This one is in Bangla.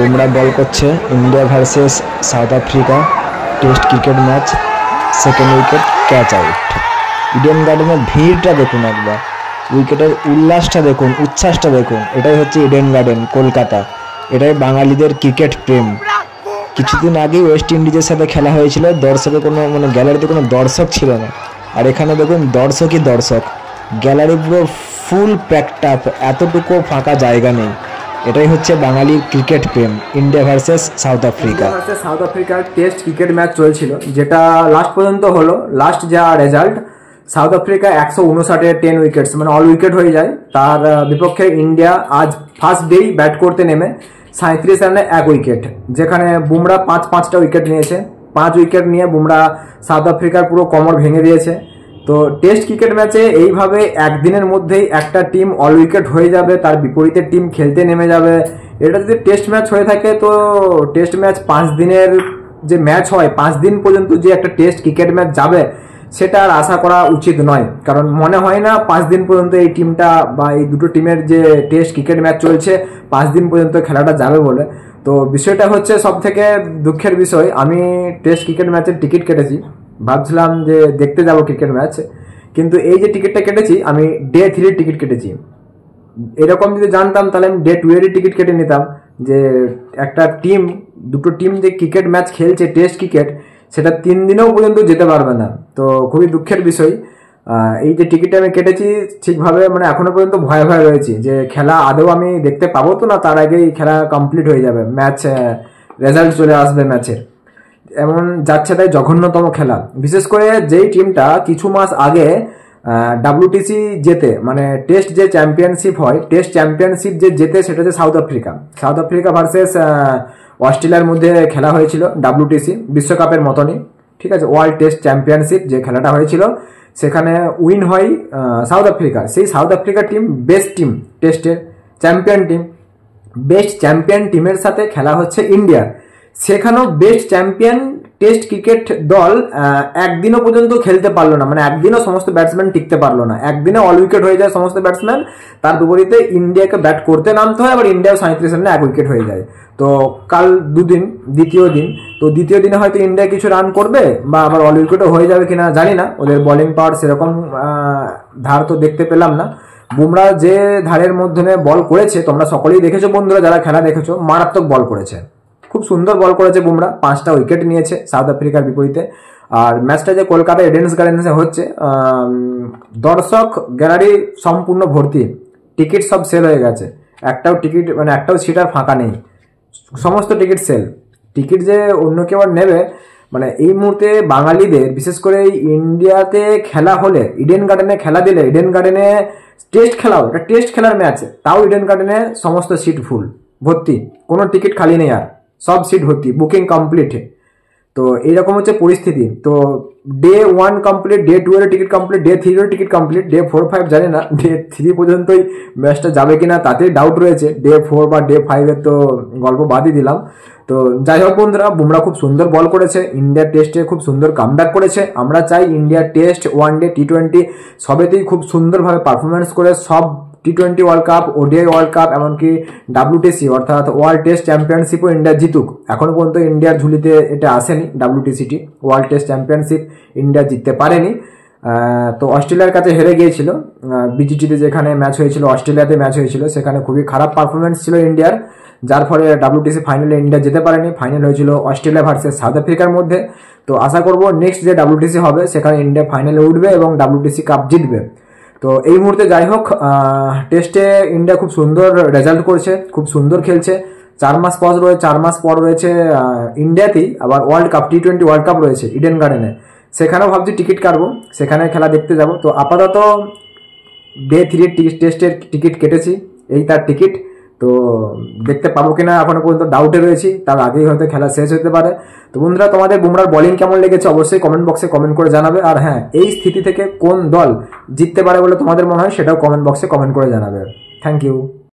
বুমরা বল করছে। India versus South Africa test cricket match, second wicket catch out. Eden গার্ডেনের ভিড়টা দেখুন একবার, উইকেটের উল্লাসটা দেখুন, উচ্ছ্বাসটা দেখুন। এটাই হচ্ছে ইডেন গার্ডেন, কলকাতা। এটাই বাঙালিদের ক্রিকেট প্রেম। কিছুদিন আগেই ওয়েস্ট ইন্ডিজের সাথে খেলা হয়েছিল, দর্শকের কোনো গ্যালারিতে কোনো দর্শক ছিল না, আর এখানে দেখুন দর্শকই দর্শক, গ্যালারি পুরো ফুল প্যাকড আপ, এতটুকু ফাঁকা জায়গা নেই। এটাই হচ্ছে বাঙালির ক্রিকেট প্রেম। India versus South Africa, South আফ্রিকার টেস্ট ক্রিকেট ম্যাচ চলছিল, যেটা লাস্ট পর্যন্ত হলো। লাস্ট যা রেজাল্ট, সাউথ আফ্রিকা 159-এ 10 উইকেটস, মানে অল উইকেট হয়ে যায়। তার বিপক্ষে ইন্ডিয়া আজ ফার্স্ট ডেই ব্যাট করতে নেমে 37 রানে 1 উইকেট, যেখানে বুমরা 5টা উইকেট নিয়েছে। 5 উইকেট নিয়ে বুমরা সাউথ আফ্রিকার পুরো কোমর ভেঙে দিয়েছে। তো টেস্ট ক্রিকেট ম্যাচে এইভাবে একদিনের মধ্যেই একটা টিম অল উইকেট হয়ে যাবে, তার বিপরীতে টিম খেলতে নেমে যাবে। এটা যদি টেস্ট ম্যাচ হয়ে থাকে, তো টেস্ট ম্যাচ 5 দিনের যে ম্যাচ হয়, 5 দিন পর্যন্ত যে একটা টেস্ট ক্রিকেট ম্যাচ যাবে, সেটা আর আশা করা উচিত নয়। কারণ মনে হয় না 5 দিন পর্যন্ত এই টিমটা বা এই দুটো টিমের যে টেস্ট ক্রিকেট ম্যাচ চলছে, 5 দিন পর্যন্ত খেলাটা যাবে বলে। তো বিষয়টা হচ্ছে সব থেকে দুঃখের বিষয়। আমি টেস্ট ক্রিকেট ম্যাচের টিকিট কেটেছি, ভাবছিলাম যে দেখতে যাব ক্রিকেট ম্যাচ, কিন্তু এই যে টিকিটটা কেটেছি, আমি ডে 3 টিকিট কেটেছি। এরকম যদি জানতাম তাহলে আমি ডে 2 এরই টিকিট কেটে নিতাম, যে একটা টিম, দুটো টিম যে ক্রিকেট ম্যাচ খেলছে টেস্ট ক্রিকেট, সেটা 3 দিনেও পর্যন্ত যেতে পারবে না। তো খুবই দুঃখের বিষয়। এই যে টিকিটটা আমি কেটেছি, ঠিকভাবে মানে এখনো পর্যন্ত ভয়ে ভয়ে রয়েছি যে খেলা আদৌ আমি দেখতে পাবো তো না, তার আগেই খেলা কমপ্লিট হয়ে যাবে, ম্যাচ রেজাল্ট চলে আসবে ম্যাচের। এমন যাচ্ছে তাই জঘন্যতম খেলা। বিশেষ করে যেই টিমটা কিছু মাস আগে WTC জেতে, মানে টেস্ট যে চ্যাম্পিয়নশিপ হয়, টেস্ট চ্যাম্পিয়নশিপ যে জেতে, সেটা হচ্ছে south Africa. South Africa versus অস্ট্রেলিয়ার মধ্যে খেলা হয়েছিল WTC বিশ্বকাপের মতনই, ঠিক আছে, ওয়ার্ল্ড টেস্ট চ্যাম্পিয়নশিপ যে খেলাটা হয়েছিল, সেখানে উইন হয় সাউথ আফ্রিকা। সেই সাউথ আফ্রিকার টিম বেস্ট টিম, টেস্টের চ্যাম্পিয়ন টিম। বেস্ট চ্যাম্পিয়ন টিমের সাথে খেলা হচ্ছে ইন্ডিয়ার, সেখানেও বেস্ট চ্যাম্পিয়ন টেস্ট ক্রিকেট দল একদিনও পর্যন্ত খেলতে পারলো না, মানে একদিনও সমস্ত ব্যাটসম্যান টিকতে পারলো না, একদিনে অল উইকেট হয়ে যায় সমস্ত ব্যাটসম্যান। তার বিপরীতে ইন্ডিয়াকে ব্যাট করতে নামতে হয়, আবার ইন্ডিয়াও 37 রানে 1 উইকেট হয়ে যায়। তো কাল দুদিন, দ্বিতীয় দিন, তো দ্বিতীয় দিনে হয়তো ইন্ডিয়া কিছু রান করবে বা আবার অল উইকেটও হয়ে যাবে কিনা জানি না। ওদের বোলিং পাওয়ার সেরকম ধার তো দেখতে পেলাম না। বুমরা যে ধারের মাধ্যমে বল করেছে, তোমরা সকলেই দেখেছো বন্ধুরা, যারা খেলা দেখেছো, মারাত্মক বল করেছে, খুব সুন্দর বল করেছে বুমরা। 5টা উইকেট নিয়েছে সাউথ আফ্রিকার বিপরীতে। আর ম্যাচটা যে কলকাতা ইডেন গার্ডেন্সে হচ্ছে, দর্শক গ্যালারি সম্পূর্ণ ভর্তি, টিকিট সব সেল হয়ে গেছে, একটাও টিকিট মানে একটাও সিট আর ফাঁকা নেই, সমস্ত টিকিট সেল। টিকিট যে অন্য কেউ আর নেবে, মানে এই মুহূর্তে বাঙালিদের, বিশেষ করে ইন্ডিয়াতে খেলা হলে, ইডেন গার্ডেনে খেলা দিলে, ইডেন গার্ডেনে টেস্ট খেলাও, এটা টেস্ট খেলার ম্যাচ, তাও ইডেন গার্ডেনে সমস্ত সিট ফুল ভর্তি, কোনো টিকিট খালি নেই, আর সব সিট ভর্তি, বুকিং কমপ্লিট। তো এইরকম হচ্ছে পরিস্থিতি। তো ডে 1 কমপ্লিট, ডে 2 এর টিকিট কমপ্লিট, ডে 3 এর টিকিট কমপ্লিট, ডে 4, 5 জানি না, ডে 3 পর্যন্তই ম্যাচটা যাবে কিনা তাতেই ডাউট রয়েছে। ডে 4 বা ডে 5 এর তো গল্প বাদই দিলাম। তো যাই হোক বন্ধুরা, বুমরা খুব সুন্দর বল করেছে, ইন্ডিয়ার টেস্টে খুব সুন্দর কামব্যাক করেছে। আমরা চাই ইন্ডিয়ার টেস্ট, ওয়ানডে, T20 সবেতেই খুব সুন্দরভাবে পারফরমেন্স করে সব T20 world cup, ODI world cup, এমনকি WTC অর্থাৎ ওয়ার্ল্ড টেস্ট চ্যাম্পিয়নশিপও ইন্ডিয়া জিতুক। এখনো পর্যন্ত ইন্ডিয়ার ঝুলিতে এটা আসেনি, WTCটি ওয়ার্ল্ড টেস্ট চ্যাম্পিয়নশিপ ইন্ডিয়া জিততে পারেনি। তো অস্ট্রেলিয়ার কাছে হেরে গিয়েছিল BGTতে, যেখানে ম্যাচ হয়েছিল, অস্ট্রেলিয়াতে ম্যাচ হয়েছিল, সেখানে খুবই খারাপ পারফরমেন্স ছিল ইন্ডিয়ার, যার ফলে WTC ফাইনালে ইন্ডিয়া যেতে পারেনি। ফাইনাল হয়েছিল অস্ট্রেলিয়া ভার্সেস সাউথ আফ্রিকার মধ্যে। তো আশা করব নেক্সট যে WTC হবে, সেখানে ইন্ডিয়া ফাইনালে উঠবে এবং WTC কাপ জিতবে। তো এই মুহূর্তে যাই হোক, টেস্টে ইন্ডিয়া খুব সুন্দর রেজাল্ট করছে, খুব সুন্দর খেলছে। 4 মাস পর রয়েছে ইন্ডিয়াতেই আবার world cup, T20 world cup রয়েছে ইডেন গার্ডেনে, সেখানেও ভাবছি টিকিট কাটবো, সেখানে খেলা দেখতে যাব। তো আপাতত ডে 3 টেস্টের টিকিট কেটেছি, এই তার টিকিট। তো দেখতে পাবো কিনা এখনো পর্যন্ত ডাউটে রয়েছি, তার আগেই হয়তো খেলা শেষ হতে পারে। তো বন্ধুরা, তোমাদের বুমরার বোলিং কেমন লেগেছে অবশ্যই কমেন্ট বক্সে কমেন্ট করে জানাবে। আর হ্যাঁ, এই স্থিতি থেকে কোন দল জিততে পারে বলে তোমাদের মনে হয়, সেটাও কমেন্ট বক্সে কমেন্ট করে জানাবে। Thank you.